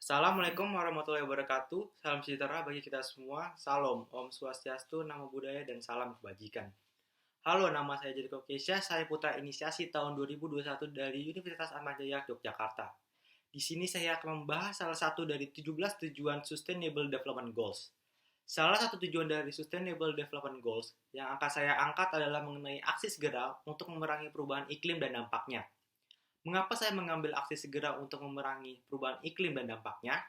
Assalamualaikum warahmatullahi wabarakatuh. Salam sejahtera bagi kita semua. Salam, Om Swastiastu, Namo Buddhaya, dan salam kebajikan. Halo, nama saya Jericho Kesha. Saya putra inisiasi tahun 2021 dari Universitas Ahmad Yahya, Yogyakarta. Di sini saya akan membahas salah satu dari 17 tujuan Sustainable Development Goals. Salah satu tujuan dari Sustainable Development Goals yang akan saya angkat adalah mengenai aksi segera untuk memerangi perubahan iklim dan dampaknya. Mengapa saya mengambil aksi segera untuk memerangi perubahan iklim dan dampaknya?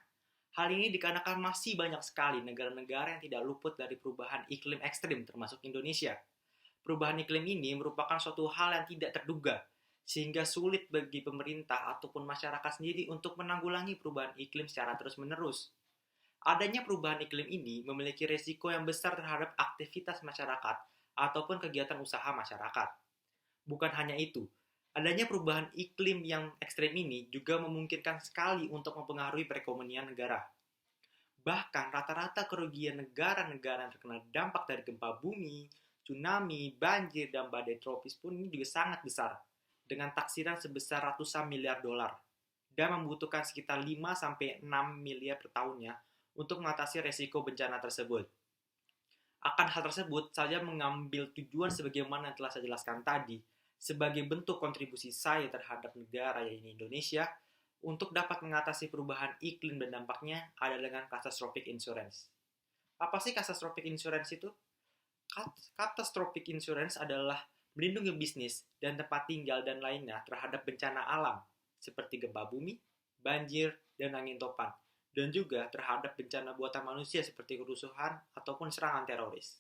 Hal ini dikarenakan masih banyak sekali negara-negara yang tidak luput dari perubahan iklim ekstrim, termasuk Indonesia. Perubahan iklim ini merupakan suatu hal yang tidak terduga, sehingga sulit bagi pemerintah ataupun masyarakat sendiri untuk menanggulangi perubahan iklim secara terus-menerus. Adanya perubahan iklim ini memiliki risiko yang besar terhadap aktivitas masyarakat ataupun kegiatan usaha masyarakat. Bukan hanya itu, adanya perubahan iklim yang ekstrem ini juga memungkinkan sekali untuk mempengaruhi perekonomian negara. Bahkan rata-rata kerugian negara-negara yang terkena dampak dari gempa bumi, tsunami, banjir, dan badai tropis pun ini juga sangat besar, dengan taksiran sebesar ratusan miliar dolar, dan membutuhkan sekitar 5-6 miliar per tahunnya untuk mengatasi resiko bencana tersebut. Akan hal tersebut, saya mengambil tujuan sebagaimana yang telah saya jelaskan tadi, sebagai bentuk kontribusi saya terhadap negara yaitu Indonesia, untuk dapat mengatasi perubahan iklim dan dampaknya adalah dengan catastrophic insurance. Apa sih catastrophic insurance itu? Catastrophic insurance adalah melindungi bisnis dan tempat tinggal dan lainnya terhadap bencana alam, seperti gempa bumi, banjir, dan angin topan, dan juga terhadap bencana buatan manusia seperti kerusuhan ataupun serangan teroris.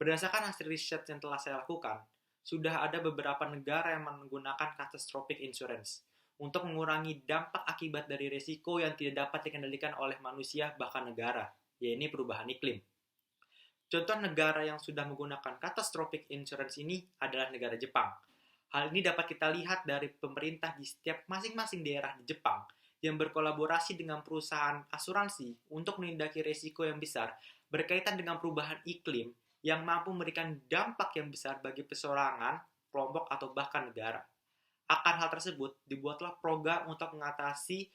Berdasarkan hasil riset yang telah saya lakukan, sudah ada beberapa negara yang menggunakan catastrophic insurance untuk mengurangi dampak akibat dari risiko yang tidak dapat dikendalikan oleh manusia bahkan negara, yaitu perubahan iklim. Contoh negara yang sudah menggunakan catastrophic insurance ini adalah negara Jepang. Hal ini dapat kita lihat dari pemerintah di setiap masing-masing daerah di Jepang yang berkolaborasi dengan perusahaan asuransi untuk menindaki risiko yang besar berkaitan dengan perubahan iklim yang mampu memberikan dampak yang besar bagi perorangan, kelompok, atau bahkan negara. Akan hal tersebut, dibuatlah program untuk mengatasi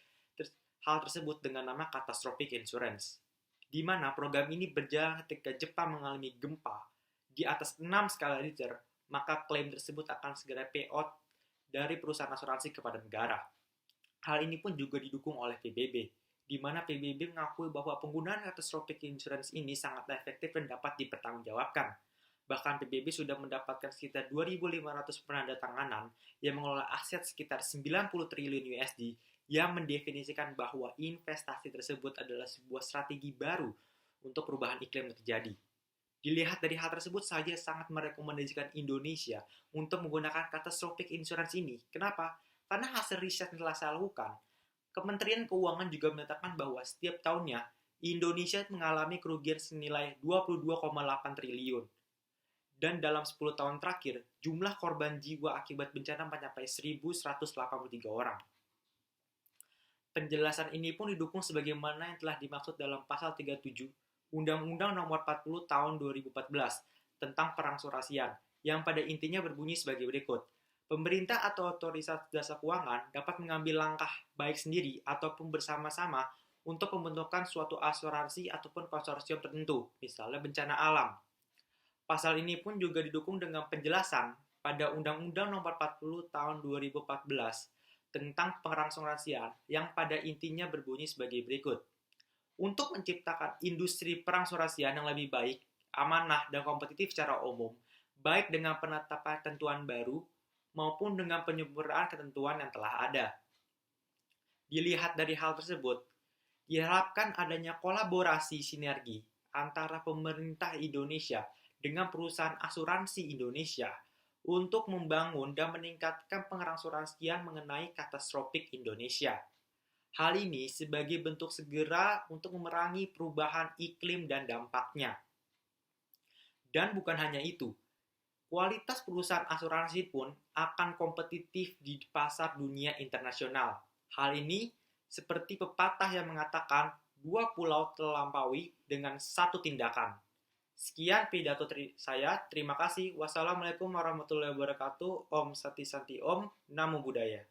hal tersebut dengan nama catastrophic insurance, di mana program ini berjalan ketika Jepang mengalami gempa di atas 6 skala Richter, maka klaim tersebut akan segera payout dari perusahaan asuransi kepada negara. Hal ini pun juga didukung oleh PBB, di mana PBB mengakui bahwa penggunaan catastrophic insurance ini sangat efektif dan dapat dipertanggungjawabkan. Bahkan PBB sudah mendapatkan sekitar 2.500 penandatanganan yang mengelola aset sekitar 90 triliun USD yang mendefinisikan bahwa investasi tersebut adalah sebuah strategi baru untuk perubahan iklim yang terjadi. Dilihat dari hal tersebut, saya sangat merekomendasikan Indonesia untuk menggunakan catastrophic insurance ini. Kenapa? Karena hasil riset yang telah saya lakukan, Kementerian Keuangan juga menyatakan bahwa setiap tahunnya Indonesia mengalami kerugian senilai 22,8 triliun. Dan dalam 10 tahun terakhir, jumlah korban jiwa akibat bencana mencapai 1.183 orang. Penjelasan ini pun didukung sebagaimana yang telah dimaksud dalam pasal 37 Undang-Undang Nomor 40 Tahun 2014 tentang perangsurasian, yang pada intinya berbunyi sebagai berikut. Pemerintah atau otoritas jasa keuangan dapat mengambil langkah baik sendiri ataupun bersama-sama untuk pembentukan suatu asuransi ataupun konsorsium tertentu, misalnya bencana alam. Pasal ini pun juga didukung dengan penjelasan pada Undang-Undang Nomor 40 Tahun 2014 tentang perangsurasian yang pada intinya berbunyi sebagai berikut. Untuk menciptakan industri perangsurasian yang lebih baik, amanah, dan kompetitif secara umum, baik dengan penetapan ketentuan baru maupun dengan penyempurnaan ketentuan yang telah ada. Dilihat dari hal tersebut, diharapkan adanya kolaborasi sinergi antara pemerintah Indonesia dengan perusahaan asuransi Indonesia untuk membangun dan meningkatkan pengasuransian mengenai catastrophic Indonesia. Hal ini sebagai bentuk segera untuk memerangi perubahan iklim dan dampaknya. Dan bukan hanya itu, kualitas perusahaan asuransi pun akan kompetitif di pasar dunia internasional. Hal ini seperti pepatah yang mengatakan 2 pulau terlampaui dengan 1 tindakan. Sekian pidato saya. Terima kasih. Wassalamualaikum warahmatullahi wabarakatuh. Om Sati Santi Om. Namo Buddhaya.